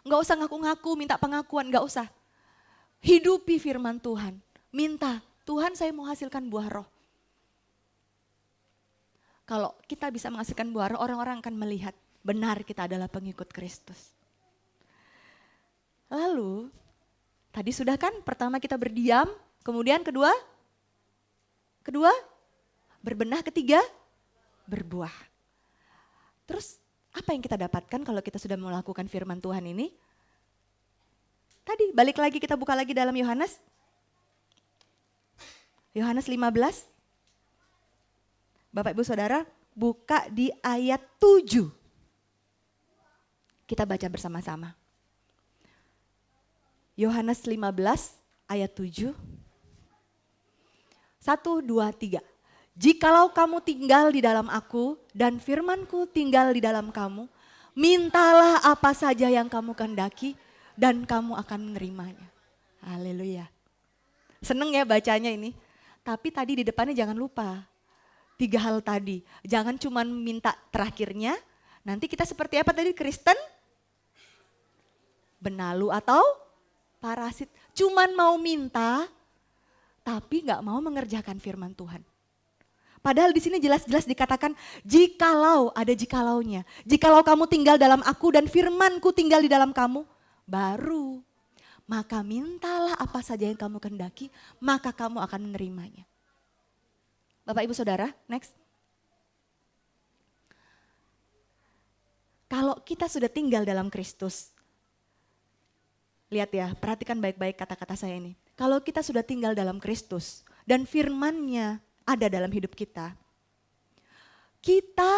Nggak usah ngaku-ngaku, minta pengakuan, nggak usah. Hidupi firman Tuhan, minta, Tuhan saya mau hasilkan buah roh. Kalau kita bisa menghasilkan buah roh, orang-orang akan melihat benar kita adalah pengikut Kristus. Lalu Tadi sudah kan, pertama kita berdiam, kemudian kedua berbenah, ketiga berbuah. Terus apa yang kita dapatkan kalau kita sudah melakukan firman Tuhan ini? Tadi balik lagi, kita buka lagi dalam Yohanes 15. Bapak Ibu Saudara buka di ayat 7. Kita baca bersama-sama. Yohanes 15 ayat 7. 1, 2, 3. Jikalau kamu tinggal di dalam aku dan firmanku tinggal di dalam kamu, mintalah apa saja yang kamu kehendaki dan kamu akan menerimanya. Haleluya. Seneng ya bacanya ini. Tapi tadi di depannya jangan lupa 3 hal tadi. Jangan cuma minta terakhirnya. Nanti kita seperti apa tadi, Kristen? Benalu atau parasit. Cuman mau minta, tapi gak mau mengerjakan firman Tuhan. Padahal di sini jelas-jelas dikatakan jikalau, ada jikalaunya. Jikalau kamu tinggal dalam aku dan firmanku tinggal di dalam kamu, baru. Maka mintalah apa saja yang kamu kehendaki, maka kamu akan menerimanya. Bapak Ibu Saudara, next. Kalau kita sudah tinggal dalam Kristus, lihat ya, perhatikan baik-baik kata-kata saya ini. Kalau kita sudah tinggal dalam Kristus dan firman-Nya ada dalam hidup kita, kita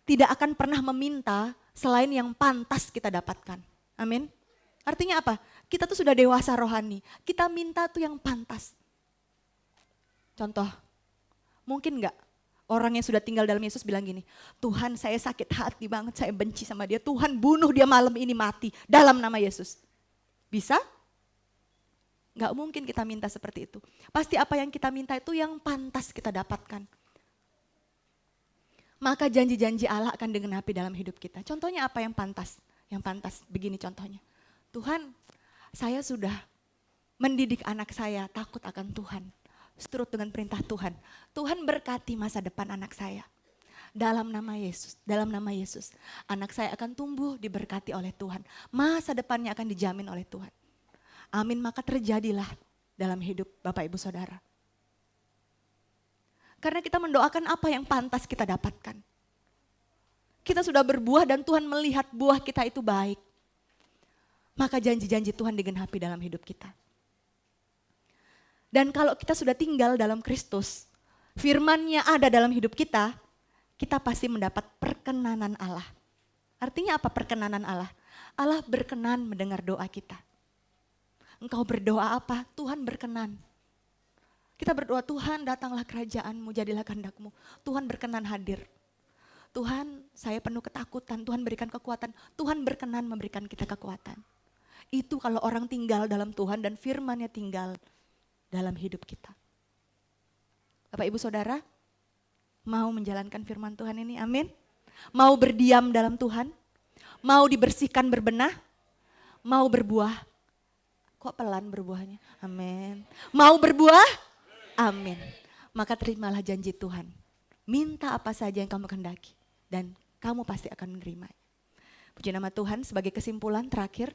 tidak akan pernah meminta selain yang pantas kita dapatkan. Amin. Artinya apa? Kita tuh sudah dewasa rohani, kita minta tuh yang pantas. Contoh, mungkin enggak orang yang sudah tinggal dalam Yesus bilang gini, Tuhan saya sakit hati banget, saya benci sama dia, Tuhan bunuh dia malam ini mati dalam nama Yesus. Bisa? Nggak mungkin kita minta seperti itu. Pasti apa yang kita minta itu yang pantas kita dapatkan. Maka janji-janji Allah akan digenapi dalam hidup kita. Contohnya apa yang pantas? Yang pantas begini contohnya. Tuhan, saya sudah mendidik anak saya takut akan Tuhan. Seturut dengan perintah Tuhan. Tuhan berkati masa depan anak saya. Dalam nama Yesus, anak saya akan tumbuh diberkati oleh Tuhan. Masa depannya akan dijamin oleh Tuhan. Amin, maka terjadilah dalam hidup Bapak Ibu Saudara. Karena kita mendoakan apa yang pantas kita dapatkan. Kita sudah berbuah dan Tuhan melihat buah kita itu baik. Maka janji-janji Tuhan digenapi dalam hidup kita. Dan kalau kita sudah tinggal dalam Kristus, firman-Nya ada dalam hidup kita, kita pasti mendapat perkenanan Allah. Artinya apa perkenanan Allah? Allah berkenan mendengar doa kita. Engkau berdoa apa? Tuhan berkenan. Kita berdoa, Tuhan datanglah kerajaan-Mu, jadilah kehendak-Mu. Tuhan berkenan hadir. Tuhan saya penuh ketakutan, Tuhan berikan kekuatan. Tuhan berkenan memberikan kita kekuatan. Itu kalau orang tinggal dalam Tuhan dan firman-Nya tinggal dalam hidup kita. Bapak Ibu Saudara, mau menjalankan firman Tuhan ini, amin. Mau berdiam dalam Tuhan, mau dibersihkan berbenah, mau berbuah. Kok pelan berbuahnya? Amin. Mau berbuah? Amin. Maka terimalah janji Tuhan. Minta apa saja yang kamu kehendaki dan kamu pasti akan menerimanya. Puji nama Tuhan. Sebagai kesimpulan terakhir,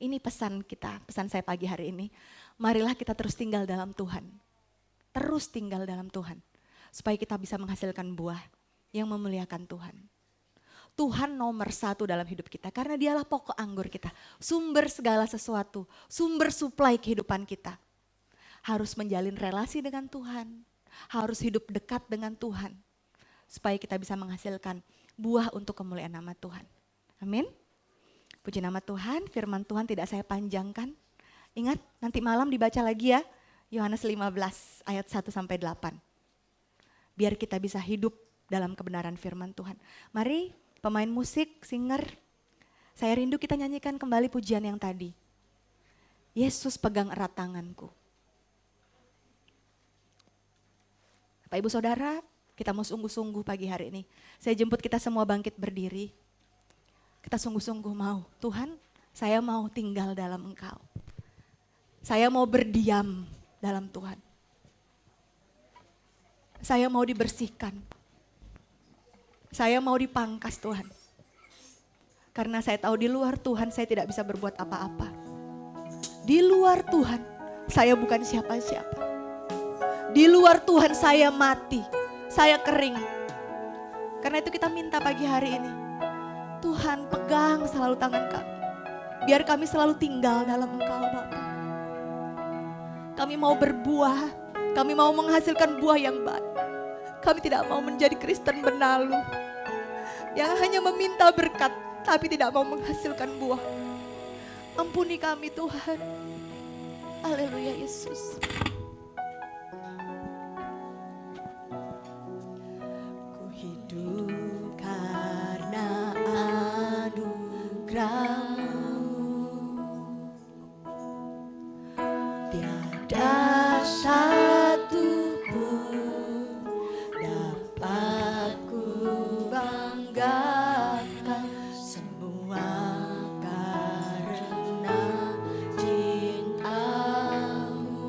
ini pesan kita, pesan saya pagi hari ini. Marilah kita terus tinggal dalam Tuhan. Terus tinggal dalam Tuhan. Supaya kita bisa menghasilkan buah yang memuliakan Tuhan. Tuhan nomor 1 dalam hidup kita. Karena dialah pokok anggur kita. Sumber segala sesuatu. Sumber suplai kehidupan kita. Harus menjalin relasi dengan Tuhan. Harus hidup dekat dengan Tuhan. Supaya kita bisa menghasilkan buah untuk kemuliaan nama Tuhan. Amin. Puji nama Tuhan, firman Tuhan tidak saya panjangkan. Ingat, nanti malam dibaca lagi ya. Yohanes 15 ayat 1-8. Biar kita bisa hidup dalam kebenaran firman Tuhan. Mari pemain musik, singer, saya rindu kita nyanyikan kembali pujian yang tadi. Yesus pegang erat tanganku. Bapak Ibu Saudara, kita mau sungguh-sungguh pagi hari ini. Saya jemput kita semua bangkit berdiri. Kita sungguh-sungguh mau, Tuhan saya mau tinggal dalam Engkau. Saya mau berdiam dalam Tuhan. Saya mau dibersihkan. Saya mau dipangkas Tuhan. Karena saya tahu di luar Tuhan saya tidak bisa berbuat apa-apa. Di luar Tuhan, saya bukan siapa-siapa. Di luar Tuhan saya mati, saya kering. Karena itu kita minta pagi hari ini, Tuhan pegang selalu tangan kami. Biar kami selalu tinggal dalam Engkau Bapa. Kami mau berbuah, kami mau menghasilkan buah yang baik. Kami tidak mau menjadi Kristen benalu yang hanya meminta berkat tapi tidak mau menghasilkan buah. Ampuni kami Tuhan. Haleluya Yesus. Ku hidup karena anugerah-Mu. Tiada satu pun dapat ku banggakan, semua karena cinta-Mu.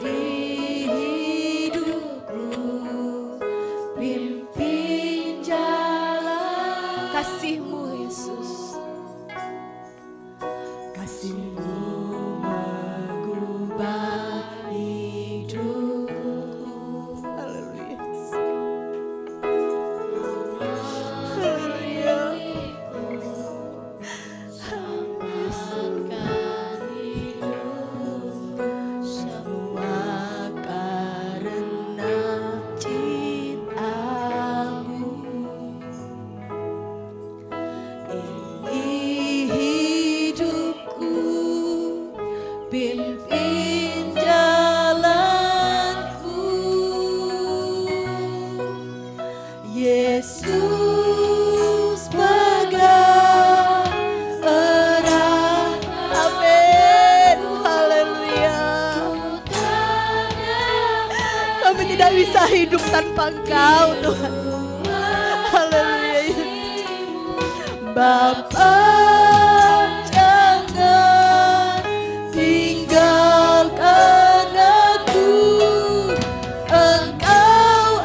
Di hidupku pimpin jalan kasih-Mu Yesus. Kasih-Mu mengubah hidupku. Haleluya. Haleluya. Selamatkan hidup semua karena cinta-Mu. Ini hidupku, pimpin jalanku. Yesus pegang erat. Amin. Haleluya. Kami tidak bisa hidup tanpa Engkau Tuhan. Haleluya. Bapa, jangan tinggalkan aku. Engkau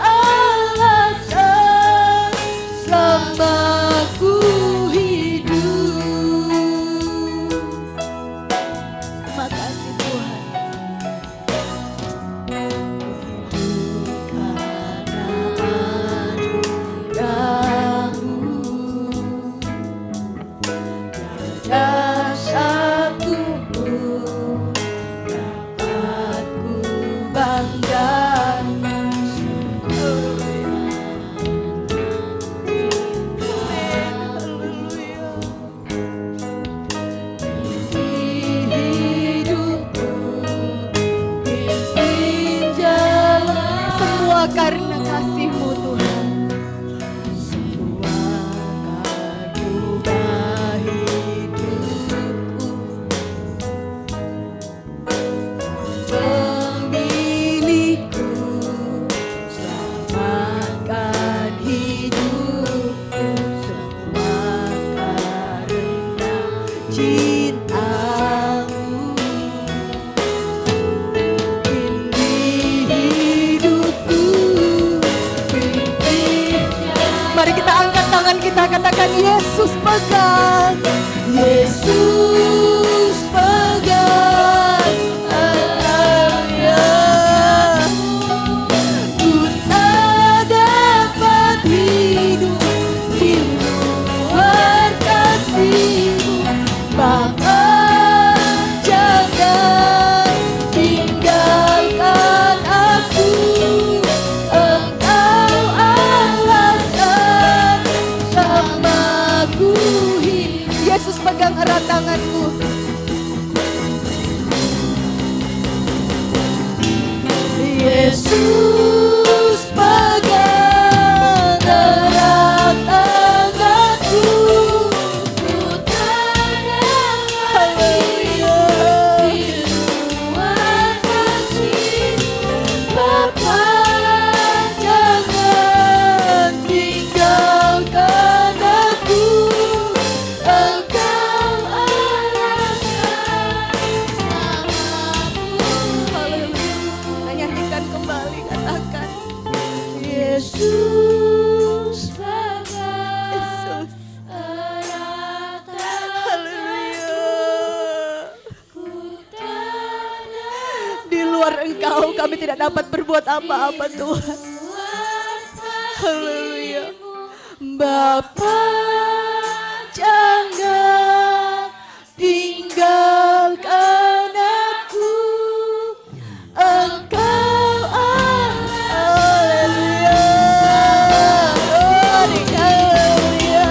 alasan selama ku hidup. Makasih Tuhan. Karena anugerah-Mu. Tiada satu pun dapat ku banggakan. Haleluya. Di hidupku pimpin jalan. Semua karena kasih-Mu Tuhan. Semua mengubah hidupku. Pemilikku, selamatkan hidupku. Semua karena cinta-Mu. Ini hidupku, pimpin. Mari kita angkat tangan kita, katakan Yesus pegang. Yesus pegang. Haleluya. Ku tak dapat hidup di luar kasih-Mu. Bapa, jangan tinggalkan aku. Engkau alasan selama ku hidup. Yesus pegang erat tanganku. Yesus pegang erat tanganku. Ku tak dapat hidup di luar kasih-Mu. Bapa, jangan tinggalkan aku. Engkau gak dapat berbuat apa-apa Tuhan. Haleluya. Bapa, jangan tinggalkan aku. Engkau haleluya. Haleluya.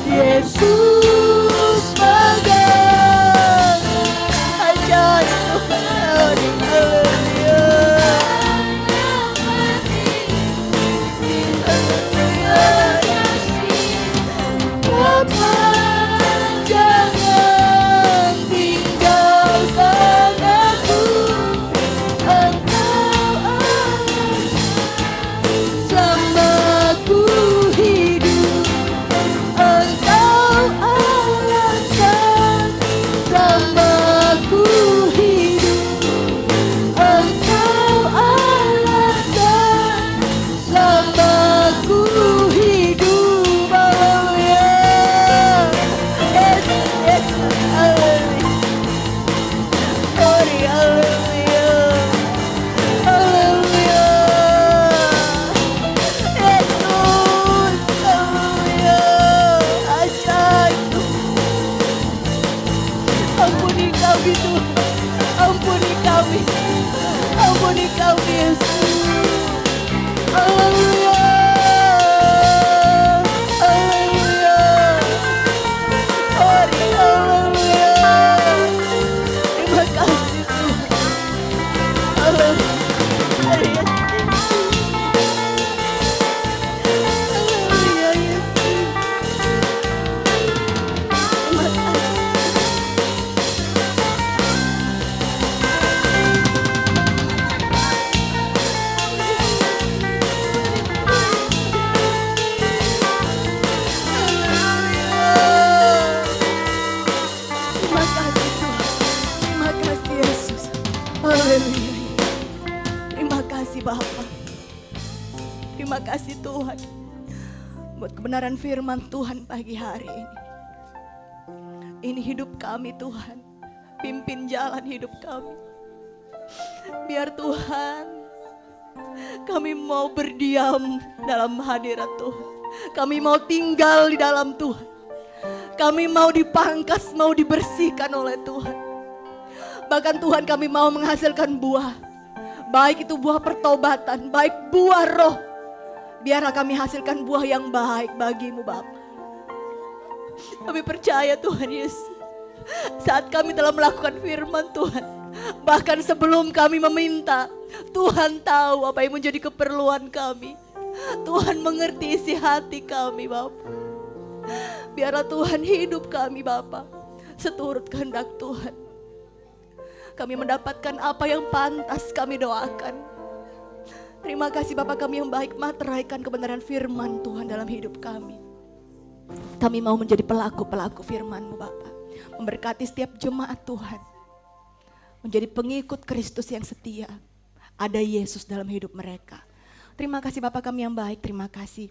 Yesus pegang ajaib Tuhan. Haleluya. Bapa, jangan tinggalkan aku. Engkau selamaku hidup. Engkau alasan selamaku hidup. Engkau alasan selamaku hidup. Haleluya. Yes, yes, haleluya. Glory, haleluya. Haleluya. Yesus, haleluya. Ajaib. Ampuni kami Tuhan. Ampuni kami. Ampuni kami Yesus. Haleluya. Haleluya. Glory, haleluya. Terima kasih Tuhan. Haleluya. Haleluya Yesus. Terima kasih. Terima kasih Tuhan. Terima kasih Yesus. Haleluya. Terima kasih Bapa. Terima kasih Tuhan buat kebenaran firman Tuhan pagi hari ini. Ini hidup kami Tuhan. Pimpin jalan hidup kami. Biar Tuhan, kami mau berdiam dalam hadirat Tuhan. Kami mau tinggal di dalam Tuhan. Kami mau dipangkas, mau dibersihkan oleh Tuhan. Bahkan Tuhan kami mau menghasilkan buah. Baik itu buah pertobatan, baik buah roh. Biarlah kami hasilkan buah yang baik bagimu Bapa. Kami percaya Tuhan Yesus. Saat kami telah melakukan firman Tuhan, bahkan sebelum kami meminta, Tuhan tahu apa yang menjadi keperluan kami. Tuhan mengerti isi hati kami Bapa. Biarlah Tuhan hidup kami Bapa seturut kehendak Tuhan. Kami mendapatkan apa yang pantas kami doakan. Terima kasih Bapa kami yang baik, materaikan kebenaran firman Tuhan dalam hidup kami. Kami mau menjadi pelaku-pelaku firman-Mu Bapa. Memberkati setiap jemaat Tuhan. Menjadi pengikut Kristus yang setia. Ada Yesus dalam hidup mereka. Terima kasih Bapa kami yang baik, terima kasih.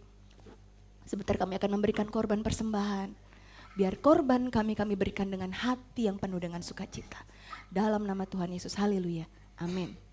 Sebentar kami akan memberikan korban persembahan. Biar korban kami berikan dengan hati yang penuh dengan sukacita. Dalam nama Tuhan Yesus, haleluya, amin.